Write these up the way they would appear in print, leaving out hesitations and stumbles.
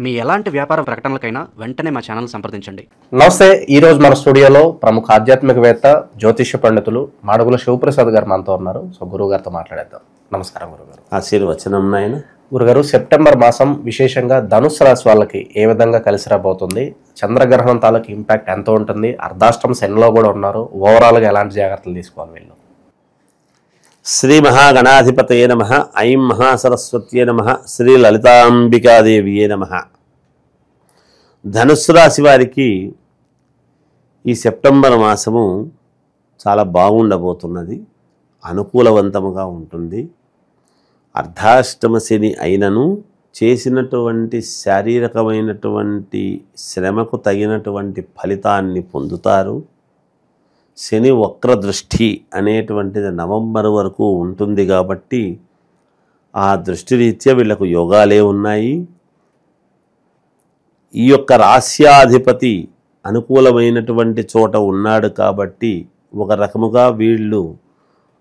మీ ఎలాంటి వ్యాపార ప్రకటనలకైనా వెంటనే మా ఛానల్ సంప్రదించండి. నమస్తే. ఈరోజు మన స్టూడియోలో ప్రముఖ ఆధ్యాత్మికవేత్త జ్యోతిష్య పండితులు మాడుగుల శివప్రసాద్ గారు మనతో ఉన్నారు. సో గురువు గారితో మాట్లాడేద్దాం. నమస్కారం గురుగారు. ఆశీర్వచనం నాయన. గురుగారు, సెప్టెంబర్ మాసం విశేషంగా ధనుసు రాశి వాళ్ళకి ఏ విధంగా కలిసి రాబోతుంది? చంద్రగ్రహణం తాలూకు ఇంపాక్ట్ ఎంత ఉంటుంది? అర్ధాష్టమ శనిలో కూడా ఉన్నారు. ఓవరాల్గా ఎలాంటి జాగ్రత్తలు తీసుకోవాలి వీళ్ళు? శ్రీ మహాగణాధిపతయే నమః. ఐం మహాసరస్వత్యే నమః. శ్రీ లలితాంబికాదేవియే నమః. ధనుస్సు రాశి వారికి ఈ సెప్టెంబర్ మాసము చాలా బాగుండబోతున్నది. అనుకూలవంతముగా ఉంటుంది. అర్ధాష్టమ శని అయినను చేసినటువంటి శారీరకమైనటువంటి శ్రమకు తగినటువంటి ఫలితాన్ని పొందుతారు. శని వక్ర దృష్టి అనేటువంటిది నవంబర్ వరకు ఉంటుంది కాబట్టి ఆ దృష్టి రీత్యా వీళ్లకు యోగాలే ఉన్నాయి. ఈ యొక్క రాస్యాధిపతి అనుకూలమైనటువంటి చోట ఉన్నాడు కాబట్టి ఒక రకముగా వీళ్ళు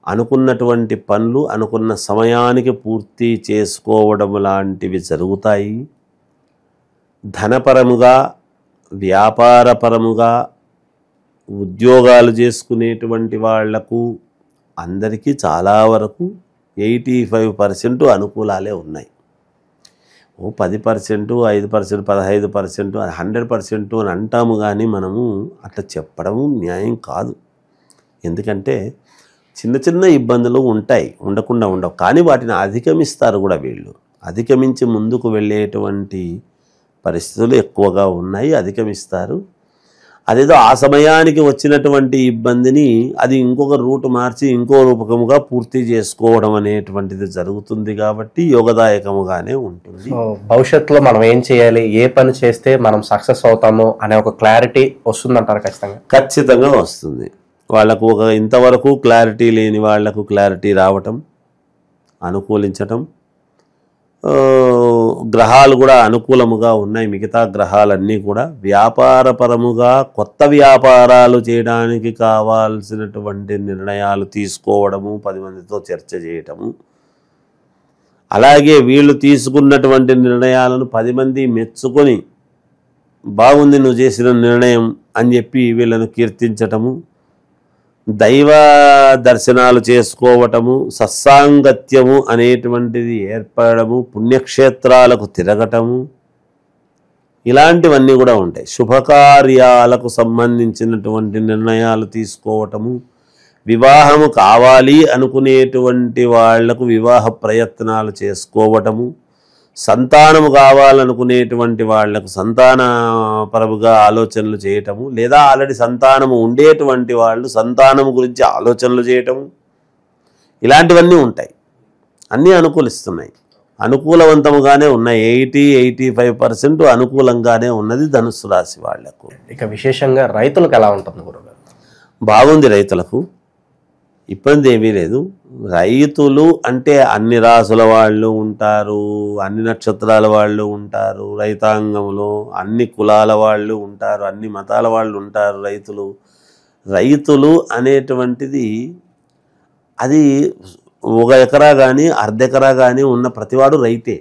అనుకున్నటువంటి పనులు అనుకున్న సమయానికి పూర్తి చేసుకోవడం లాంటివి జరుగుతాయి. ధనపరముగా, వ్యాపారపరముగా, ఉద్యోగాలు చేసుకునేటువంటి వాళ్లకు అందరికీ చాలా వరకు 85% అనుకూలాలే ఉన్నాయి. 10%, 5%, 15%, 100% అని అంటాము. కానీ మనము అట్లా చెప్పడము న్యాయం కాదు. ఎందుకంటే చిన్న చిన్న ఇబ్బందులు ఉంటాయి, ఉండకుండా ఉండవు. కానీ వాటిని అధిగమిస్తారు కూడా వీళ్ళు. అధిగమించి ముందుకు వెళ్ళేటువంటి పరిస్థితులు ఎక్కువగా ఉన్నాయి. అధిగమిస్తారు. అదేదో ఆ సమయానికి వచ్చినటువంటి ఇబ్బందిని అది ఇంకొక రూట్ మార్చి ఇంకో రూపకముగా పూర్తి చేసుకోవడం అనేటువంటిది జరుగుతుంది కాబట్టి యోగదాయకముగానే ఉంటుంది. భవిష్యత్తులో మనం ఏం చేయాలి, ఏ పని చేస్తే మనం సక్సెస్ అవుతామో అనే ఒక క్లారిటీ వస్తుందంటారు? ఖచ్చితంగా వస్తుంది. వాళ్ళకు ఒక ఇంతవరకు క్లారిటీ లేని వాళ్లకు క్లారిటీ రావటం, అనుకూలించటం. గ్రహాలు కూడా అనుకూలముగా ఉన్నాయి. మిగతా గ్రహాలన్నీ కూడా వ్యాపారపరముగా కొత్త వ్యాపారాలు చేయడానికి కావాల్సినటువంటి నిర్ణయాలు తీసుకోవడము, 10 మందితో చర్చ చేయటము. అలాగే వీళ్ళు తీసుకున్నటువంటి నిర్ణయాలను 10 మంది మెచ్చుకొని బాగుంది నువ్వు చేసిన నిర్ణయం అని చెప్పి వీళ్ళను కీర్తించటము, దైవ దర్శనాలు చేసుకోవటము, సత్సాంగత్యము అనేటువంటిది ఏర్పడము, పుణ్యక్షేత్రాలకు తిరగటము, ఇలాంటివన్నీ కూడా ఉంటాయి. శుభకార్యాలకు సంబంధించినటువంటి నిర్ణయాలు తీసుకోవటము, వివాహము కావాలి అనుకునేటువంటి వాళ్లకు వివాహ ప్రయత్నాలు చేసుకోవటము, సంతానము కావాలనుకునేటువంటి వాళ్లకు సంతానపరముగా ఆలోచనలు చేయటము, లేదా ఆల్రెడీ సంతానము ఉండేటువంటి వాళ్ళు సంతానము గురించి ఆలోచనలు చేయటము, ఇలాంటివన్నీ ఉంటాయి. అన్నీ అనుకూలిస్తున్నాయి. అనుకూలవంతముగానే ఉన్నాయి. 80-85% అనుకూలంగానే ఉన్నది ధనుస్సు రాశి వాళ్లకు. ఇక విశేషంగా రైతులకు ఎలా ఉంటుంది గురుగారు? బాగుంది. రైతులకు ఇబ్బంది ఏమీ లేదు. రైతులు అంటే అన్ని రాసుల వాళ్ళు ఉంటారు, అన్ని నక్షత్రాల వాళ్ళు ఉంటారు, రైతాంగంలో అన్ని కులాల వాళ్ళు ఉంటారు, అన్ని మతాల వాళ్ళు ఉంటారు. రైతులు అనేటువంటిది అది 1 ఎకరా కానీ అర్ధ ఎకరా కానీ ఉన్న ప్రతివాడు రైతే.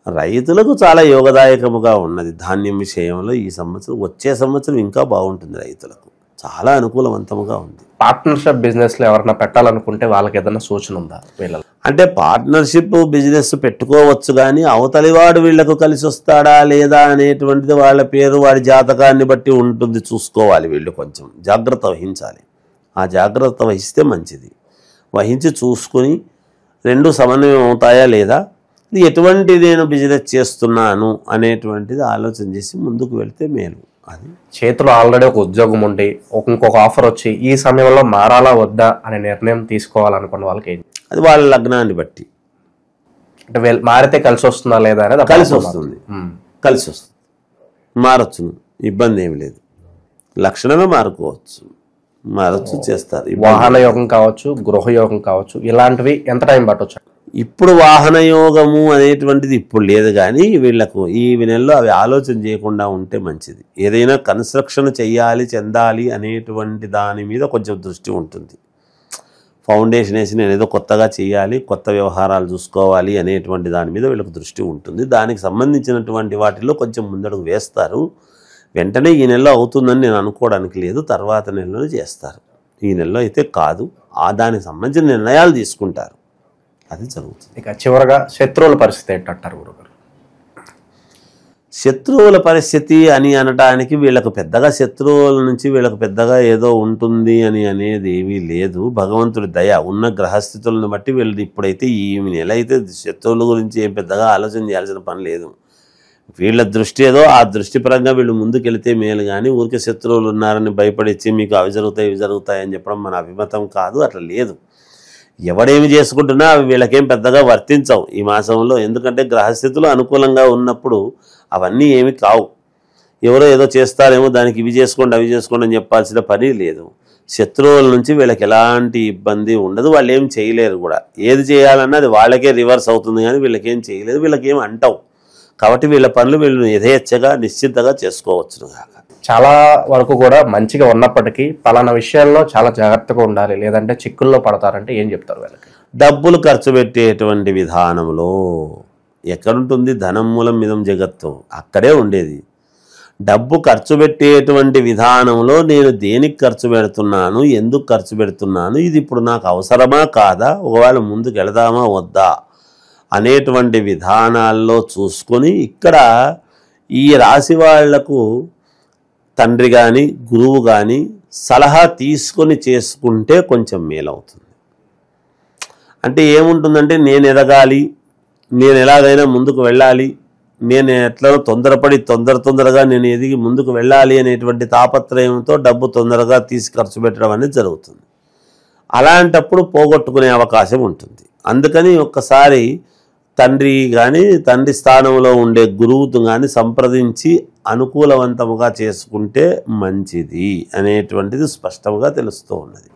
రైతులకు చాలా యోగదాయకముగా ఉన్నది ధాన్యం విషయంలో. ఈ సంవత్సరం, వచ్చే సంవత్సరం ఇంకా బాగుంటుంది. రైతులకు చాలా అనుకూలవంతముగా ఉంది. పార్ట్నర్షిప్ బిజినెస్లో ఎవరైనా పెట్టాలనుకుంటే వాళ్ళకి ఏదైనా సూచన ఉందా? అంటే పార్ట్నర్షిప్ బిజినెస్ పెట్టుకోవచ్చు, కానీ అవతలివాడు వీళ్లకు కలిసి వస్తాడా లేదా అనేటువంటిది వాళ్ళ పేరు, వాడి జాతకాన్ని బట్టి ఉంటుంది. చూసుకోవాలి. వీళ్ళు కొంచెం జాగ్రత్త వహించాలి. ఆ జాగ్రత్త వహిస్తే మంచిది. వహించి చూసుకుని 2 సమన్వయం అవుతాయా లేదా, ఎటువంటి నేను బిజినెస్ చేస్తున్నాను అనేటువంటిది ఆలోచన చేసి ముందుకు వెళ్తే మేలు. అది చేతిలో ఆల్రెడీ ఒక ఉద్యోగం ఉండి ఇంకొక ఆఫర్ వచ్చి ఈ సమయంలో మారాలా వద్దా అనే నిర్ణయం తీసుకోవాలనుకున్న వాళ్ళకి ఏంటి? అది వాళ్ళ లగ్నాన్ని బట్టి. అంటే మారితే కలిసి వస్తుందా లేదా అనేది కలిసి వస్తుంది. మారచ్చు, ఇబ్బంది ఏమి లేదు. లక్షణమే మారచ్చు, చేస్తారు. వాహన యోగం కావచ్చు, గృహయోగం కావచ్చు, ఇలాంటివి ఎంత టైం పట్టవచ్చు? ఇప్పుడు వాహన యోగము అనేటువంటిది ఇప్పుడు లేదు, కానీ వీళ్లకు ఈ నెలలో అవి ఆలోచన చేయకుండా ఉంటే మంచిది. ఏదైనా కన్స్ట్రక్షన్ చెందాలి అనేటువంటి దాని మీద కొంచెం దృష్టి ఉంటుంది. ఫౌండేషన్ వేసి నేను ఏదో కొత్తగా చేయాలి, కొత్త వ్యవహారాలు చూసుకోవాలి అనేటువంటి దాని మీద వీళ్ళకి దృష్టి ఉంటుంది. దానికి సంబంధించినటువంటి వాటిలో కొంచెం ముందడుగు వేస్తారు. వెంటనే ఈ నెలలో అవుతుందని నేను అనుకోవడానికి లేదు, తర్వాత నెలలో చేస్తారు. ఈ నెలలో అయితే కాదు, దానికి సంబంధించిన నిర్ణయాలు తీసుకుంటారు. అది జరుగుతుంది. ఇక చివరగా శత్రువుల పరిస్థితి ఏంటంటారు గురుగారు? శత్రువుల పరిస్థితి అని అనటానికి వీళ్ళకు పెద్దగా శత్రువుల నుంచి వీళ్ళకు పెద్దగా ఏదో ఉంటుంది అని అనేది ఏమీ లేదు. భగవంతుడి దయ ఉన్న గ్రహస్థితులను బట్టి వీళ్ళు ఇప్పుడైతే ఈ నెల అయితే శత్రువుల గురించి ఏం పెద్దగా ఆలోచన చేయాల్సిన పని లేదు. వీళ్ళ దృష్టి ఏదో ఆ దృష్టి పరంగా వీళ్ళు ముందుకెళ్తే మేలు, కానీ ఊరికే శత్రువులు ఉన్నారని భయపడిచ్చి మీకు అవి జరుగుతాయి ఇవి జరుగుతాయి అని చెప్పడం మన అభిమతం కాదు. అట్లా లేదు. ఎవడేమి చేసుకుంటున్నా అవి వీళ్ళకేం పెద్దగా వర్తించవు ఈ మాసంలో. ఎందుకంటే గ్రహస్థితులు అనుకూలంగా ఉన్నప్పుడు అవన్నీ ఏమి కావు. ఎవరో ఏదో చేస్తారేమో దానికి ఇవి చేసుకోండి అవి చేసుకోండి అని చెప్పాల్సిన పని లేదు. శత్రువుల నుంచి వీళ్ళకి ఎలాంటి ఇబ్బంది ఉండదు, వాళ్ళు ఏం చేయలేరు కూడా. ఏది చేయాలన్నా అది వాళ్ళకే రివర్స్ అవుతుంది, కానీ వీళ్ళకేం చేయలేదు, వీళ్ళకేం అంటావు. కాబట్టి వీళ్ళ పనులు వీళ్ళు యథేచ్ఛగా నిశ్చింతగా చేసుకోవచ్చు. చాలా వరకు కూడా మంచిగా ఉన్నప్పటికీ పలానా విషయాల్లో చాలా జాగ్రత్తగా ఉండాలి, లేదంటే చిక్కుల్లో పడతారంటే ఏం చెప్తారు వీళ్ళకి? డబ్బులు ఖర్చు పెట్టేటువంటి విధానంలో ఎక్కడుంటుంది? ధనం మూలం మిదం జగత్తు, అక్కడే ఉండేది. డబ్బు ఖర్చు పెట్టేటువంటి విధానంలో నేను దేనికి ఖర్చు పెడుతున్నాను, ఎందుకు ఖర్చు పెడుతున్నాను, ఇది ఇప్పుడు నాకు అవసరమా కాదా, ఒకవేళ ముందుకు వెళదామా వద్దా అనేటువంటి విధానాల్లో చూసుకొని ఇక్కడ ఈ రాశి వాళ్లకు తండ్రి కానీ గురువు కానీ సలహా తీసుకొని చేసుకుంటే కొంచెం మేలవుతుంది. అంటే ఏముంటుందంటే నేను ఎదగాలి, నేను ఎలాగైనా ముందుకు వెళ్ళాలి, నేను ఎట్లా తొందరగా నేను ఎదిగి ముందుకు వెళ్ళాలి అనేటువంటి తాపత్రయంతో డబ్బు తొందరగా తీసి ఖర్చు పెట్టడం అనేది జరుగుతుంది. అలాంటప్పుడు పోగొట్టుకునే అవకాశం ఉంటుంది. అందుకని ఒక్కసారి తండ్రి స్థానంలో ఉండే గురువుతో కానీ సంప్రదించి అనుకూలవంతముగా చేసుకుంటే మంచిది అనేటువంటిది స్పష్టంగా తెలుస్తూ ఉన్నది.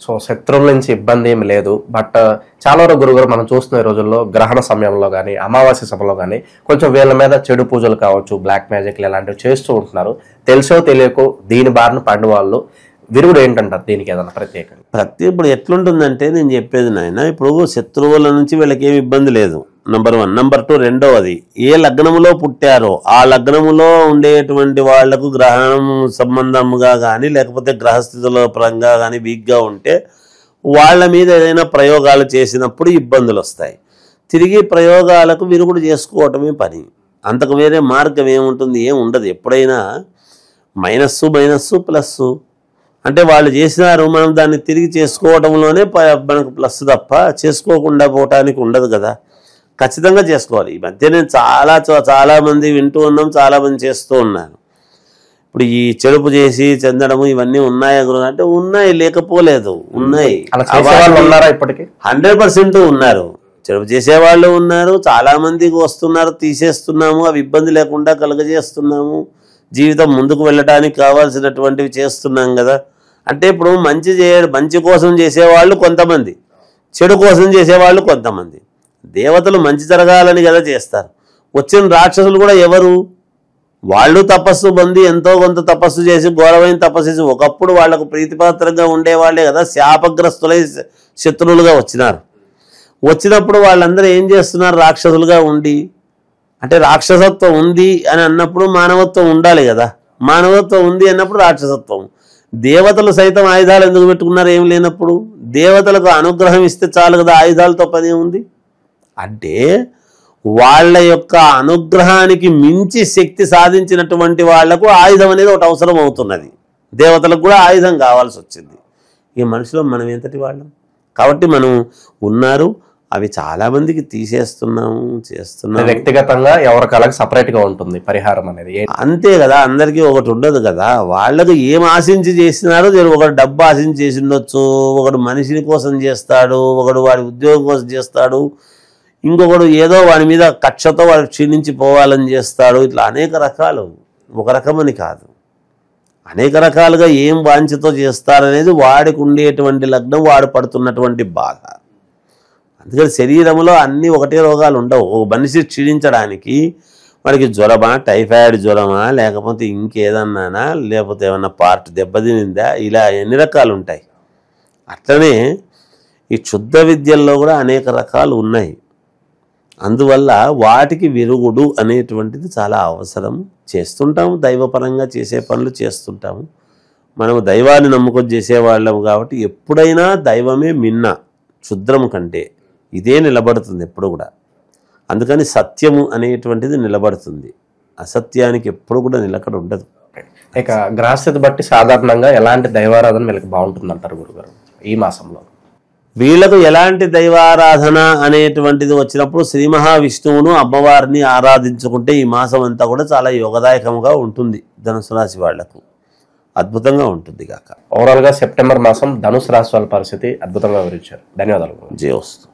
సో శత్రువుల నుంచి ఇబ్బంది ఏమి లేదు. బట్ చాలా వరకు గురుగారు మనం చూస్తున్న రోజుల్లో గ్రహణ సమయంలో కానీ అమావాస్య సమయంలో కానీ కొంచెం వీళ్ళ మీద చెడు పూజలు కావచ్చు, బ్లాక్ మ్యాజిక్లు ఇలాంటివి చేస్తూ ఉంటున్నారు. తెలుసో తెలియకో దీని బారిన పడిన వాళ్ళు విరుగుడు ఏంటంటారు? దీనికి ఏదైనా ప్రత్యేకంగా ఇప్పుడు ఎట్లుంటుందంటే నేను చెప్పేది నాయన, ఇప్పుడు శత్రువుల నుంచి వీళ్ళకి ఏమి ఇబ్బంది లేదు, నంబర్ 1. నంబర్ 2, రెండవది ఏ లగ్నములో పుట్టారో ఆ లగ్నములో ఉండేటువంటి వాళ్లకు గ్రహణం సంబంధముగా కానీ లేకపోతే గ్రహస్థితుల పరంగా కానీ వీక్గా ఉంటే వాళ్ళ మీద ఏదైనా ప్రయోగాలు చేసినప్పుడు ఇబ్బందులు వస్తాయి. తిరిగి ప్రయోగాలకు విరుగుడు చేసుకోవటమే పని, అంతకు వేరే మార్గం ఏముంటుంది? ఏం ఉండదు. ఎప్పుడైనా మైనస్సు ప్లస్సు అంటే వాళ్ళు చేసినారు, మనం దాన్ని తిరిగి చేసుకోవడంలోనే మనకు ప్లస్ తప్ప చేసుకోకుండా పోవటానికి ఉండదు కదా. ఖచ్చితంగా చేసుకోవాలి. ఈ మధ్య నేను చాలామంది వింటూ ఉన్నాం, చాలామంది చేస్తూ ఉన్నారు. ఇప్పుడు ఈ చెడుపు చేసి చెందడము ఇవన్నీ ఉన్నాయా గురు అంటే ఉన్నాయి, లేకపోలేదు, ఉన్నాయి. ఇప్పటికీ 100% ఉన్నారు. చెడుపు చేసేవాళ్ళు ఉన్నారు, చాలామందికి వస్తున్నారు, తీసేస్తున్నాము, అవి ఇబ్బంది లేకుండా కలుగజేస్తున్నాము, జీవితం ముందుకు వెళ్ళడానికి కావాల్సినటువంటివి చేస్తున్నాం కదా. అంటే ఇప్పుడు మంచి కోసం చేసేవాళ్ళు కొంతమంది, చెడు కోసం చేసేవాళ్ళు కొంతమంది. దేవతలు మంచి జరగాలని కదా చేస్తారు. వచ్చిన రాక్షసులు కూడా ఎవరు? వాళ్ళు తపస్సు పొంది ఎంతో కొంత తపస్సు చేసి ఘోరమైన తపస్సు చేసి ఒకప్పుడు వాళ్లకు ప్రీతిపాత్రంగా ఉండేవాళ్లే కదా శాపగ్రస్తులై శత్రువులుగా వచ్చినప్పుడు వాళ్ళందరూ ఏం చేస్తున్నారు? రాక్షసులుగా ఉండి, అంటే రాక్షసత్వం ఉంది అని అన్నప్పుడు మానవత్వం ఉండాలి కదా. మానవత్వం ఉంది అన్నప్పుడు రాక్షసత్వం. దేవతలు సైతం ఆయుధాలు ఎందుకు పెట్టుకున్నారు? ఏం లేనప్పుడు దేవతలకు అనుగ్రహం ఇస్తే చాలు కదా, ఆయుధాలతో పని ఉంది. అంటే వాళ్ళ యొక్క అనుగ్రహానికి మించి శక్తి సాధించినటువంటి వాళ్లకు ఆయుధం అనేది ఒకటి అవసరం అవుతున్నది. దేవతలకు కూడా ఆయుధం కావాల్సి వచ్చింది. ఈ మనుషులు మనం ఎంతటి వాళ్ళం కాబట్టి మనం ఉన్నారు, అవి చాలా మందికి తీసేస్తున్నాము, చేస్తున్నాము. వ్యక్తిగతంగా ఎవరి కళకి సపరేట్ గా ఉంటుంది పరిహారం అనేది, అంతే కదా. అందరికీ ఒకటి ఉండదు కదా. వాళ్ళకు ఏం ఆశించి చేసినారో ఒకడు డబ్బు ఆశించి చేసి ఉండొచ్చు, ఒకడు మనిషిని కోసం చేస్తాడు, ఒకడు వాడి ఉద్యోగం కోసం చేస్తాడు, ఇంకొకడు ఏదో వాడి మీద కక్షతో వాడు క్షీణించి పోవాలని చేస్తాడు. ఇట్లా అనేక రకాలు, ఒక రకమని కాదు, అనేక రకాలుగా ఏం వాంఛతో చేస్తారనేది వాడికి ఉండేటువంటి లగ్నం, వాడు పడుతున్నటువంటి బాధ. అందుకని శరీరంలో అన్నీ ఒకటే రోగాలు ఉండవు. ఒక మనిషి క్షీణించడానికి వాడికి జ్వరమా, టైఫాయిడ్ జ్వరమా, లేకపోతే ఇంకేదన్నానా, లేకపోతే ఏమన్నా పార్ట్ దెబ్బతినిందా, ఇలా ఎన్ని రకాలు ఉంటాయి. అట్లనే ఈ క్షుద్ర విద్యల్లో కూడా అనేక రకాలు ఉన్నాయి. అందువల్ల వాటికి విరుగుడు అనేటువంటిది చాలా అవసరం. చేస్తుంటాము, దైవపరంగా చేసే పనులు చేస్తుంటాము. మనము దైవాన్ని నమ్ముకొని చేసేవాళ్ళము కాబట్టి ఎప్పుడైనా దైవమే మిన్న క్షుద్రం కంటే. ఇదే నిలబడుతుంది ఎప్పుడు కూడా. అందుకని సత్యము అనేటువంటిది నిలబడుతుంది, అసత్యానికి ఎప్పుడు కూడా నిలకడ ఉండదు. ఇక గ్రహస్థితి బట్టి సాధారణంగా ఎలాంటి దైవారాధన వీళ్ళకి బాగుంటుంది అంటారు గురుగారు ఈ మాసంలో? వీళ్లకు ఎలాంటి దైవారాధన అనేటువంటిది వచ్చినప్పుడు శ్రీ మహావిష్ణువును అమ్మవారిని ఆరాధించుకుంటే ఈ మాసం అంతా కూడా చాలా యోగదాయకంగా ఉంటుంది. ధనుసు రాశి వాళ్లకు అద్భుతంగా ఉంటుంది కాక. ఓవరాల్గా సెప్టెంబర్ మాసం ధనుసు రాశి వాళ్ళ పరిస్థితి అద్భుతంగా వివరించారు. ధన్యవాదాలు. జయోస్తు.